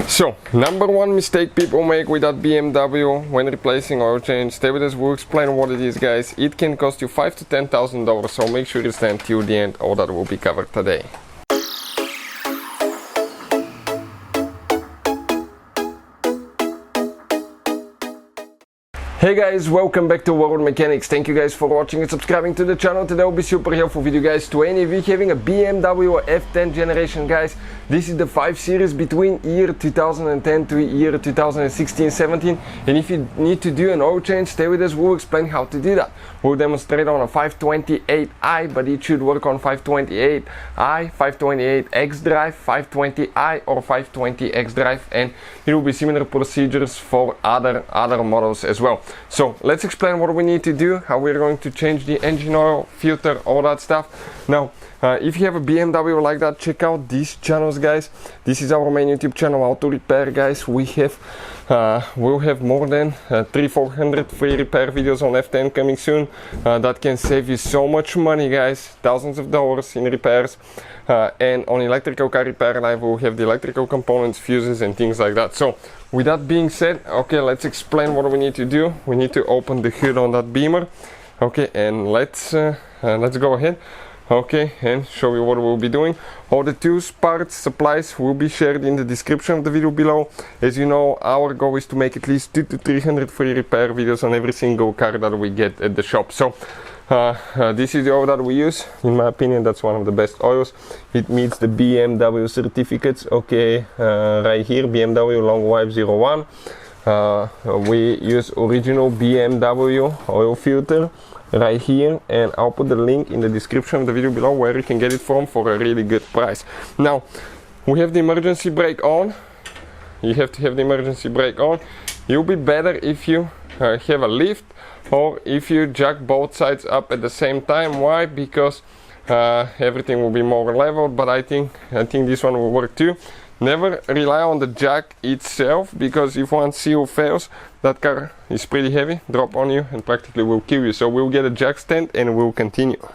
So, number one mistake people make with that BMW when replacing oil change, stay with us, we'll explain what it is, guys. It can cost you $5,000 to $10,000, so make sure you stand till the end. All that will be covered today. Hey guys, welcome back to World Mechanics. Thank you guys for watching and subscribing to the channel. Today will be super helpful video, guys, to any of you having a BMW F10 generation, guys. This is the 5 Series between year 2010 to year 2016-17, and if you need to do an oil change, stay with us, we'll explain how to do that. We'll demonstrate on a 528i, but it should work on 528i, 528X drive, 520i or 520X drive, and it will be similar procedures for other models as well. So let's explain what we need to do, how we're going to change the engine oil, filter, all that stuff. Now, if you have a BMW like that, check out these channels, guys. This is our main YouTube channel, Auto Repair, guys. We'll have more than 300-400 free repair videos on F10 coming soon. That can save you so much money, guys, thousands of dollars in repairs. And on electrical car repair live, we'll have the electrical components, fuses and things like that. So with that being said, okay, let's explain what we need to do. We need to open the hood on that Beamer, okay, and let's go ahead, okay, and show you what we'll be doing. All the tools, parts, supplies will be shared in the description of the video below. As you know, our goal is to make at least 200 to 300 free repair videos on every single car that we get at the shop. So this is the oil that we use. In my opinion, that's one of the best oils. It meets the BMW certificates, okay, right here, BMW Long Life 01. We use original BMW oil filter right here, and I'll put the link in the description of the video below where you can get it from for a really good price. Now, we have the emergency brake on. You have to have the emergency brake on. It'll be better if you have a lift, or if you jack both sides up at the same time. Why? Because everything will be more leveled, but I think this one will work too. Never rely on the jack itself, because if one seal fails, that car is pretty heavy, drop on you and practically will kill you. So we'll get a jack stand and we'll continue.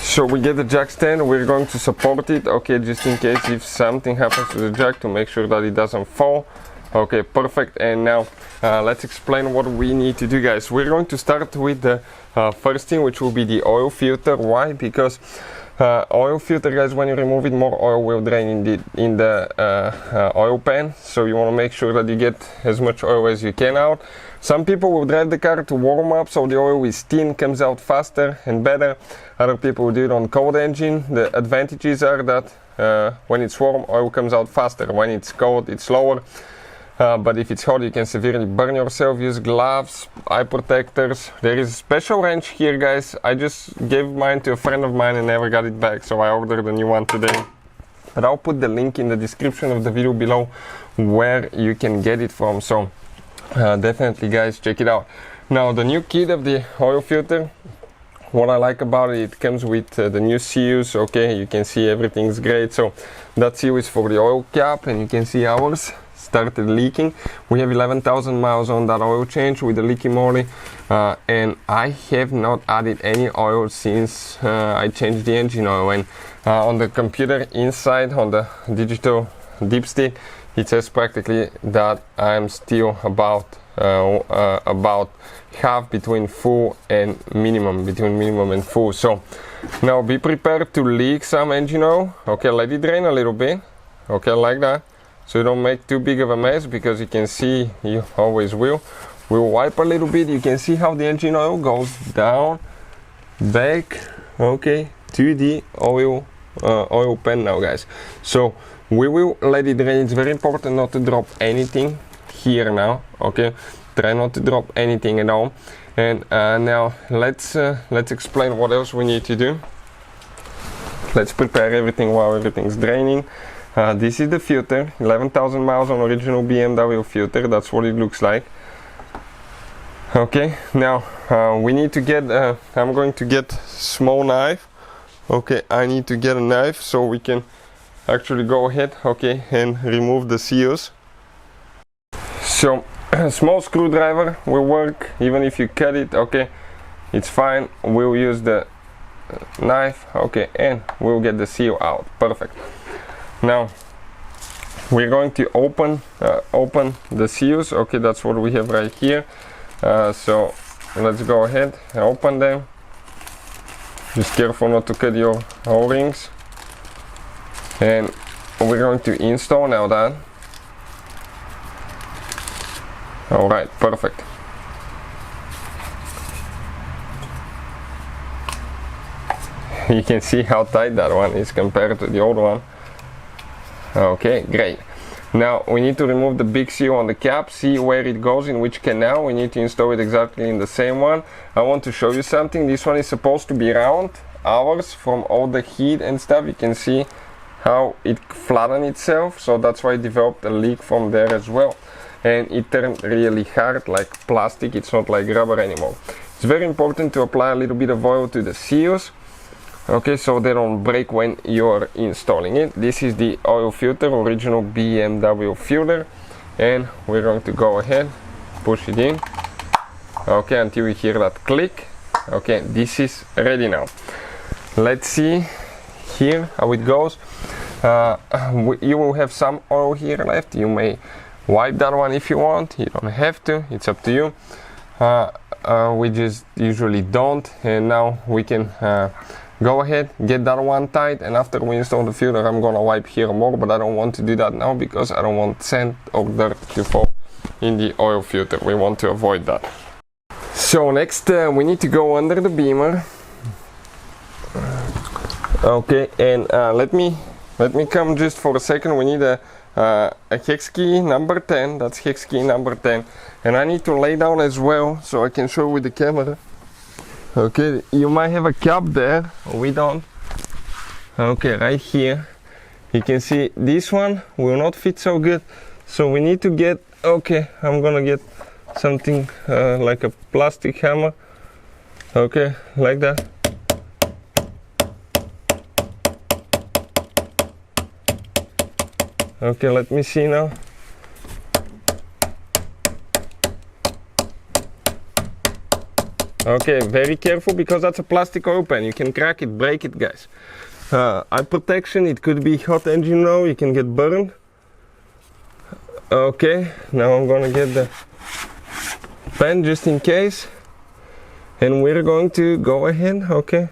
So we get the jack stand, we're going to support it, okay, just in case if something happens to the jack, to make sure that it doesn't fall. Okay, perfect. And now let's explain what we need to do, guys. We're going to start with the first thing, which will be the oil filter. Why? Because oil filter, guys, when you remove it, more oil will drain in the oil pan. So you want to make sure that you get as much oil as you can out. Some people will drive the car to warm up, so the oil is thin, comes out faster and better. Other people will do it on cold engine. The advantages are that when it's warm, oil comes out faster. When it's cold, it's slower. But if it's hot, you can severely burn yourself. Use gloves, eye protectors. There is a special wrench here, guys. I just gave mine to a friend of mine and never got it back, so I ordered a new one today. But I'll put the link in the description of the video below where you can get it from. So definitely, guys, check it out. Now, the new kit of the oil filter, what I like about it, it comes with the new seals. Okay, you can see everything's great. So that seal is for the oil cap, and you can see ours started leaking. We have 11,000 miles on that oil change with the leaky moly, and I have not added any oil since I changed the engine oil. And on the computer inside, on the digital dipstick, it says practically that I'm still about half between full and minimum, between minimum and full. So now be prepared to leak some engine oil. Okay, let it drain a little bit, okay, like that, so you don't make too big of a mess, because you can see, you always will. We'll wipe a little bit. You can see how the engine oil goes down, back, okay, to the oil pan now, guys. So we will let it drain. It's very important not to drop anything here now, okay. Try not to drop anything at all. And now let's explain what else we need to do. Let's prepare everything while everything's draining. This is the filter, 11,000 miles on original BMW filter. That's what it looks like. Okay, now we need to get, I'm going to get small knife. Okay, I need to get a knife so we can actually go ahead, okay, and remove the seals. So a small screwdriver will work, even if you cut it, okay, it's fine. We'll use the knife, okay, and we'll get the seal out. Perfect. Now we're going to open the seals. Okay, that's what we have right here. So let's go ahead and open them. Just careful not to cut your O-rings. And we're going to install now that. Alright, perfect. You can see how tight that one is compared to the old one. Okay, great. Now we need to remove the big seal on the cap, see where it goes, in which canal. We need to install it exactly in the same one. I want to show you something. This one is supposed to be round. Ours, from all the heat and stuff, you can see how it flattened itself, so that's why it developed a leak from there as well. And it turned really hard, like plastic. It's not like rubber anymore. It's very important to apply a little bit of oil to the seals, okay, so they don't break when you're installing it. This is the oil filter, original BMW filter, and we're going to go ahead, push it in, okay, until you hear that click. Okay, this is ready now. Let's see here how it goes. You will have some oil here left. You may wipe that one if you want. You don't have to, it's up to you. We just usually don't, and now we can go ahead, get that one tight, and after we install the filter, I'm gonna wipe here more, but I don't want to do that now because I don't want sand or dirt to fall in the oil filter. We want to avoid that. So next we need to go under the beamer. Okay, and let me come just for a second. We need a hex key number 10. That's hex key number 10, and I need to lay down as well so I can show with the camera. Okay, you might have a cap there, we don't. Okay, right here you can see this one will not fit so good, so we need to get, okay, I'm gonna get something like a plastic hammer. Okay, like that. Okay, let me see now. Okay, very careful because that's a plastic oil pan. You can crack it, break it, guys. Eye protection, it could be hot engine oil, you can get burned. Okay, now I'm gonna get the pen just in case. And we're going to go ahead, okay.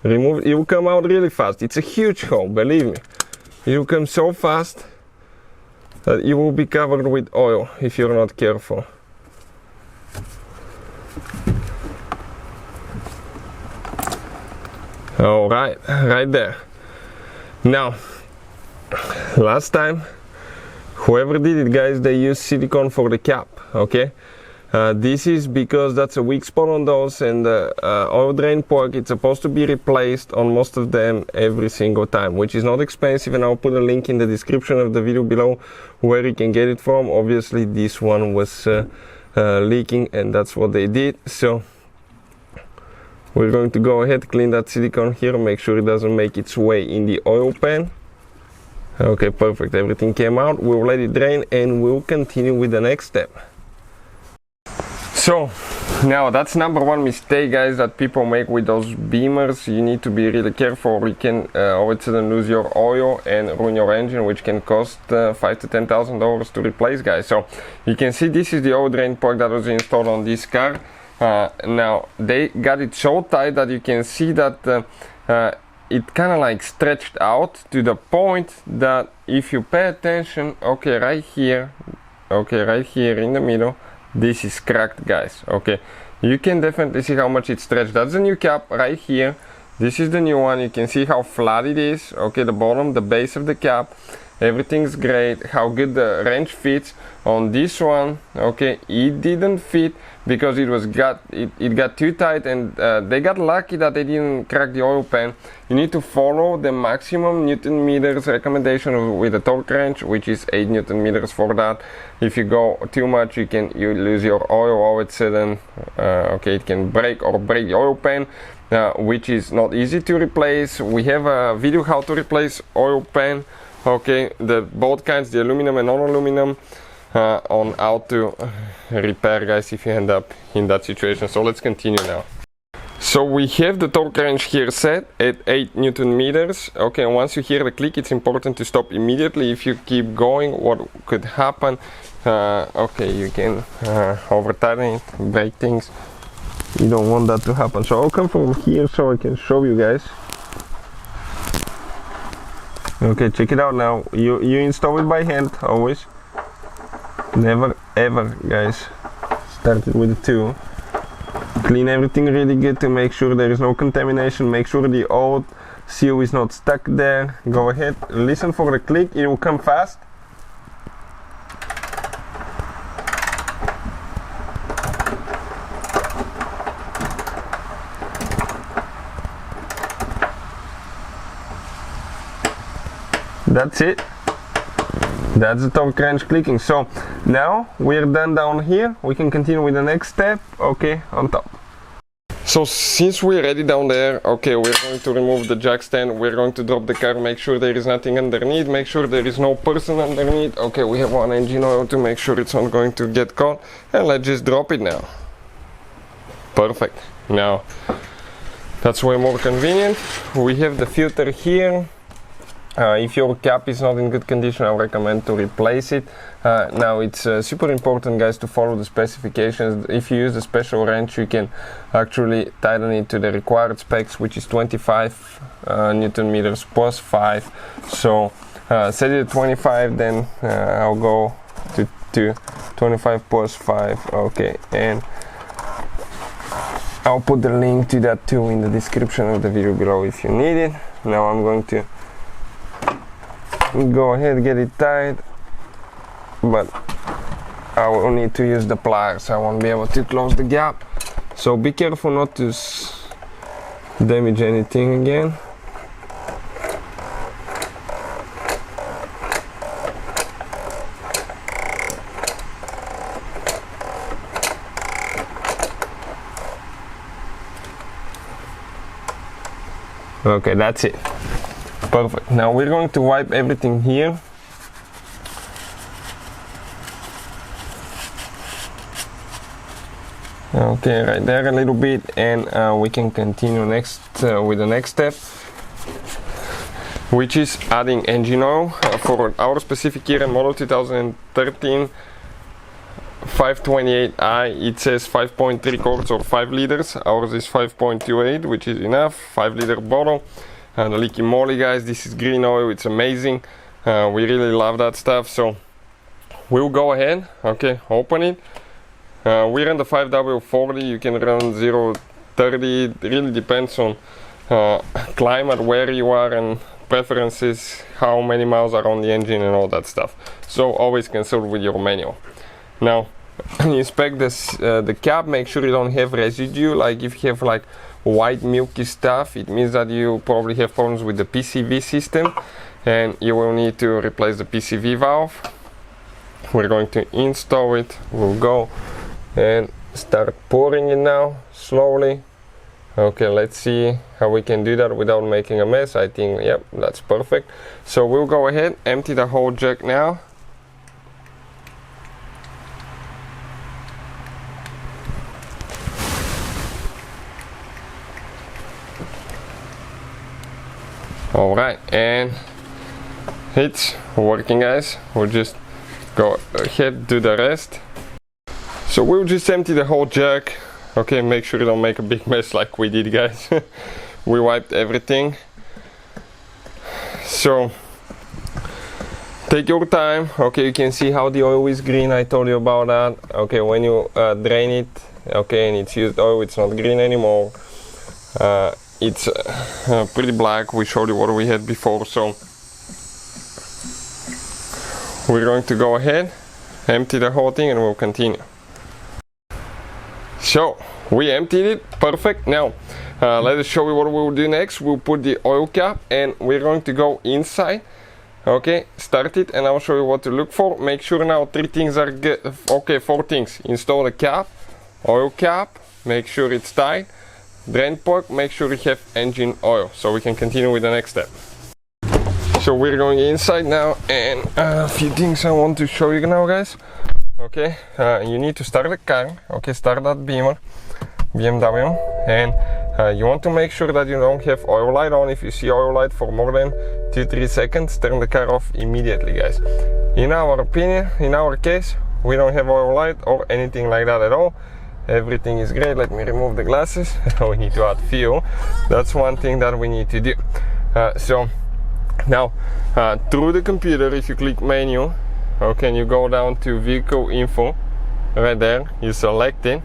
Remove it, it will come out really fast. It's a huge hole, believe me. It will come so fast that you will be covered with oil if you're not careful. Alright, right there. Now, last time, whoever did it, guys, they used silicone for the cap, okay? This is because that's a weak spot on those, and the oil drain plug, it's supposed to be replaced on most of them every single time, which is not expensive, and I'll put a link in the description of the video below where you can get it from. Obviously this one was leaking, and that's what they did, so we're going to go ahead, clean that silicone here, make sure it doesn't make its way in the oil pan. Okay, perfect, everything came out. We'll let it drain and we'll continue with the next step. So now that's number one mistake, guys, that people make with those beamers. You need to be really careful, or you can all of a sudden lose your oil and ruin your engine, which can cost $5,000 to $10,000 to replace, guys. So you can see this is the oil drain plug that was installed on this car. Now they got it so tight that you can see that it kind of like stretched out to the point that if you pay attention, okay, right here in the middle, this is cracked, guys. Okay, you can definitely see how much it stretched. That's the new cap right here. This is the new one. You can see how flat it is. Okay, the bottom, the base of the cap, everything's great. How good the wrench fits. On this one, okay, it didn't fit because it got too tight, and they got lucky that they didn't crack the oil pan. You need to follow the maximum Newton meters recommendation with a torque wrench, which is 8 Newton meters for that. If you go too much, you lose your oil all of a sudden. Okay, it can break the oil pan, which is not easy to replace. We have a video how to replace oil pan. Okay, both kinds, the aluminum and non-aluminum, on how to repair, guys, if you end up in that situation. So let's continue now. So we have the torque range here set at 8 Newton meters. Okay, and once you hear the click, it's important to stop immediately. If you keep going, what could happen? Okay, you can over tighten it, break things. You don't want that to happen. So I'll come from here so I can show you guys. Okay, check it out now. You install it by hand always. Never ever, guys, start it with a tool. Clean everything really good to make sure there is no contamination. Make sure the old seal is not stuck there. Go ahead, listen for the click. It will come fast. That's it. That's the torque wrench clicking. So now we're done down here. We can continue with the next step. Okay, on top. So since we're ready down there, okay, we're going to remove the jack stand. We're going to drop the car, make sure there is nothing underneath, make sure there is no person underneath. Okay, we have one engine oil to make sure it's not going to get caught, and let's just drop it now. Perfect. Now that's way more convenient. We have the filter here. If your cap is not in good condition, I recommend to replace it. Now it's super important, guys, to follow the specifications. If you use the special wrench, you can actually tighten it to the required specs, which is 25 Newton meters plus 5. So set it at 25, then I'll go to 25 plus 5. Okay, and I'll put the link to that too in the description of the video below if you need it. Now I'm going to go ahead, get it tight, but I will need to use the pliers. I won't be able to close the gap, so be careful not to damage anything again. Okay, that's it. Perfect. Now we're going to wipe everything here. Okay, right there a little bit, and we can continue next with the next step, which is adding engine oil for our specific year and model 2013 528i. It says 5.3 quarts or 5 liters. Ours is 5.28, which is enough. 5-liter bottle. The leaky moly, guys, this is green oil. It's amazing. We really love that stuff. So we'll go ahead. Okay, open it. We run the 5W40. You can run 0.30. It really depends on climate, where you are, and preferences, how many miles are on the engine and all that stuff. So always consult with your manual. Now inspect this the cap. Make sure you don't have residue. Like if you have like white milky stuff, it means that you probably have problems with the PCV system, and you will need to replace the PCV valve. We're going to install it. We'll go and start pouring it now slowly. Okay, let's see how we can do that without making a mess. I think, yep, that's perfect. So we'll go ahead, empty the whole jug now. Alright, and it's working, guys. We'll just go ahead, do the rest. So we'll just empty the whole jug. Okay, make sure you don't make a big mess like we did, guys. We wiped everything. So take your time. Okay, you can see how the oil is green. I told you about that. Okay, when you drain it, okay, and it's used oil, it's not green anymore. It's pretty black. We showed you what we had before, so we're going to go ahead, empty the whole thing, and we'll continue. So we emptied it, perfect. Now let us show you what we'll do next. We'll put the oil cap, and we're going to go inside. Okay, start it, and I'll show you what to look for. Make sure now 3 things are good. Okay, 4 things. Install the cap, oil cap, make sure it's tight. Drain plug, make sure you have engine oil, so we can continue with the next step. So we're going inside now, and a few things I want to show you now, guys. Okay, you need to start the car. Okay, start that Beamer, BMW, and You want to make sure that you don't have oil light on. If you see oil light for more than 2-3 seconds, turn the car off immediately, guys. In our opinion, in our case, we don't have oil light or anything like that at all. Everything is great. Let me remove the glasses. We need to add fuel. That's one thing that we need to do. So now through the computer, if you click menu, okay, and you go down to vehicle info, right there, you select it.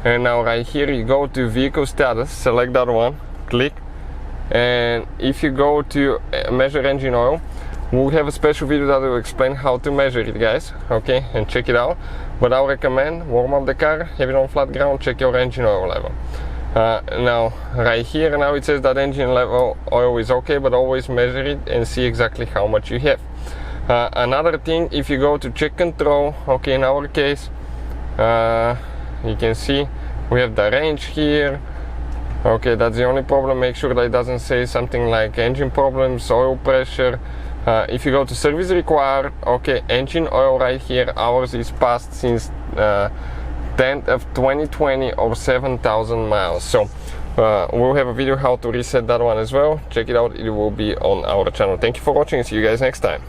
And now right here you go to vehicle status, select that one, click, and if you go to measure engine oil, we'll have a special video that will explain how to measure it, guys, okay, and check it out. But I'll recommend warm up the car, have it on flat ground, check your engine oil level. Now right here, now it says that engine level oil is okay, but always measure it and see exactly how much you have. Another thing, if you go to check control, okay, in our case, you can see we have the range here. Okay, that's the only problem. Make sure that it doesn't say something like engine problems, oil pressure. If you go to service required, okay, engine oil right here, ours is passed since 10th of 2020 or 7,000 miles. So we'll have a video how to reset that one as well. Check it out, it will be on our channel. Thank you for watching and see you guys next time.